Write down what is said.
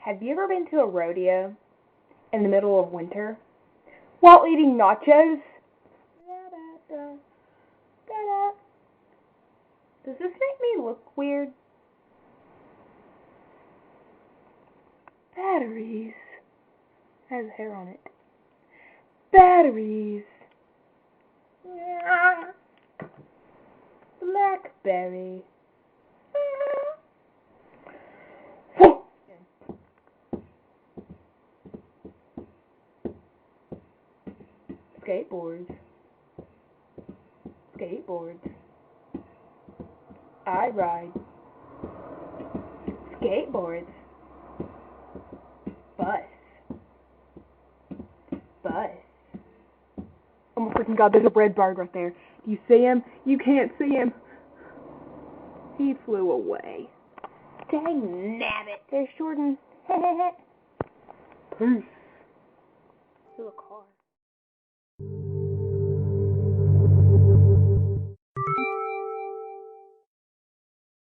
Have you ever been to a rodeo in the middle of winter while eating nachos? Does this make me look weird? Batteries. It has hair on it. Batteries. Blackberry. Skateboards. Skateboards. I ride. Skateboards. Bus. Bus. Oh my freaking god, there's a red bird right there. Do you see him? You can't see him. He flew away. Dang nabbit. There's Jordan. Peace. To a car.